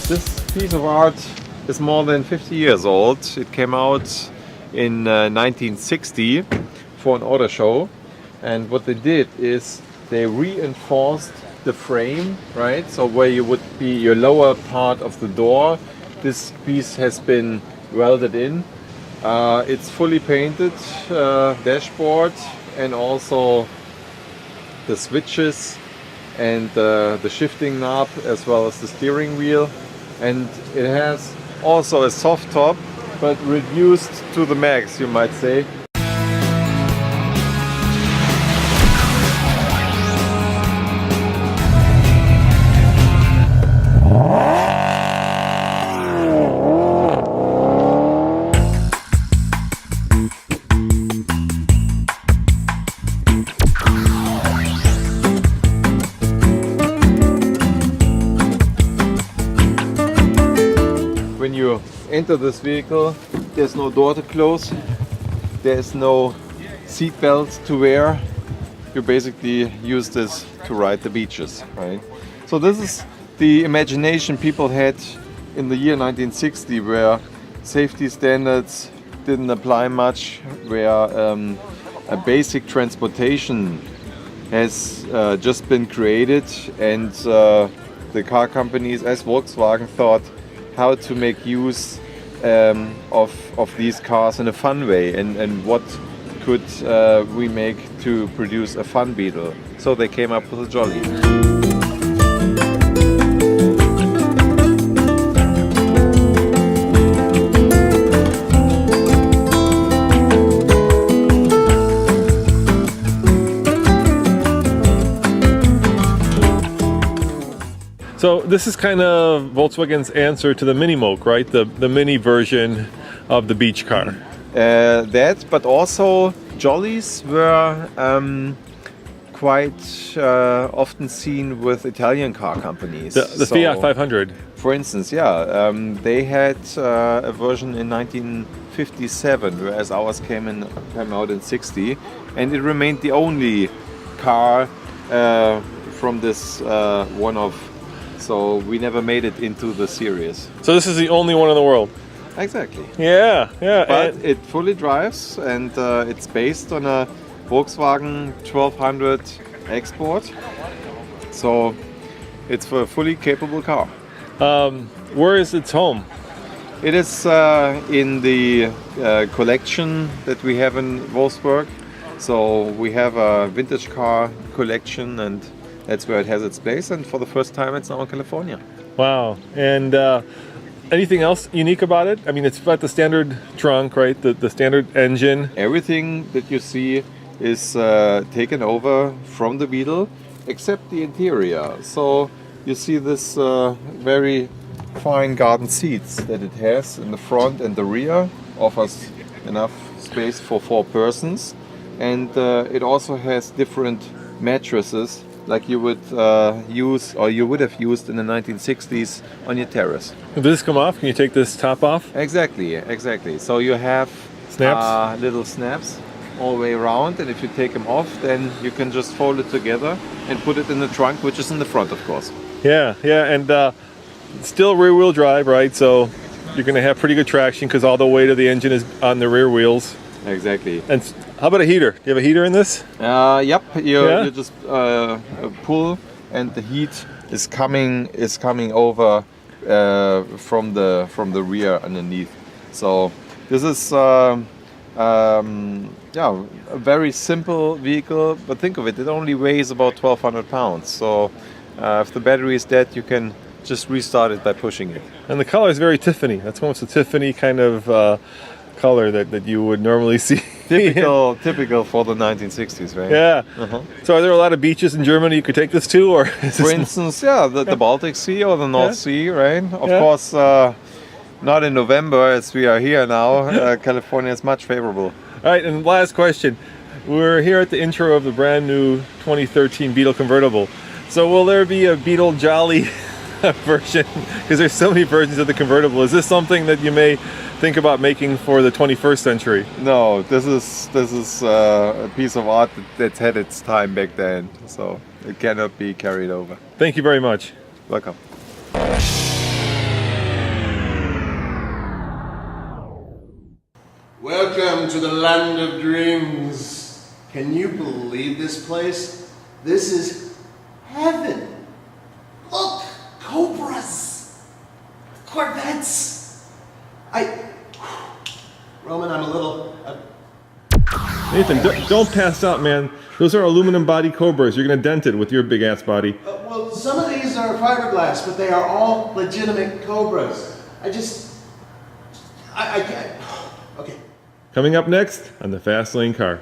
This piece of art is more than 50 years old. It came out in 1960 for an auto show, and what they did is they reinforced the frame, right? So where you would be your lower part of the door, this piece has been welded in. It's fully painted dashboard, and also the switches and the shifting knob, as well as the steering wheel. And it has also a soft top, but reduced to the max, you might say. When you enter this vehicle, there's no door to close, there's no seat belts to wear. You basically use this to ride the beaches, right? So this is the imagination people had in the year 1960, where safety standards didn't apply much, where a basic transportation has just been created, and the car companies, as Volkswagen, thought how to make use of these cars in a fun way, and what could we make to produce a fun Beetle. So they came up with a Jolly. So this is kind of Volkswagen's answer to the Mini Moke, right? The mini version of the beach car. That, but also Jollies were quite often seen with Italian car companies. The Fiat 500. For instance, yeah, they had a version in 1957, whereas ours came out in 60, and it remained the only car from this one-off. So we never made it into the series. So this is the only one in the world? Exactly. Yeah, yeah. But it fully drives, and it's based on a Volkswagen 1200 Export. So it's a fully capable car. Where is its home? It is in the collection that we have in Wolfsburg. So we have a vintage car collection, and that's where it has its place, and for the first time it's now in California. Wow. And anything else unique about it? I mean, it's got the standard trunk, right? The standard engine. Everything that you see is taken over from the Beetle, except the interior. So you see this very fine garden seats that it has in the front and the rear. Offers enough space for 4 persons. And it also has different mattresses, like you would use, or you would have used in the 1960s on your terrace. Does this come off? Can you take this top off? Exactly, exactly. So you have snaps, little snaps all the way around, and if you take them off, then you can just fold it together and put it in the trunk, which is in the front, of course. Yeah, yeah, and still rear-wheel drive, right? So you're going to have pretty good traction because all the weight of the engine is on the rear wheels. Exactly. And how about a heater? Do you have a heater in this? Yep. You just pull, and the heat is coming over from the rear underneath. So this is a very simple vehicle. But think of it; it only weighs about 1,200 pounds. So if the battery is dead, you can just restart it by pushing it. And the color is very Tiffany. That's almost a Tiffany kind of color that you would normally see. Typical for the 1960s, right? Yeah. So are there a lot of beaches in Germany you could take this to, or for instance, the Baltic Sea or the North Sea, right? Of course, not in November as we are here now. California is much favorable. All right, and last question. We're here at the intro of the brand new 2013 Beetle convertible. So will there be a Beetle Jolly version? Because there's so many versions of the convertible. Is this something that you may think about making for the 21st century? No, this is a piece of art that's had its time back then, so it cannot be carried over. Thank you very much. Welcome. Welcome to the land of dreams. Can you believe this place? This is heaven. Look, cobras, Corvettes. Roman, I'm a little... Nathan, don't pass out, man. Those are aluminum body Cobras. You're gonna dent it with your big ass body. well, some of these are fiberglass, but they are all legitimate Cobras. I can't. Okay. Coming up next on the Fast Lane Car.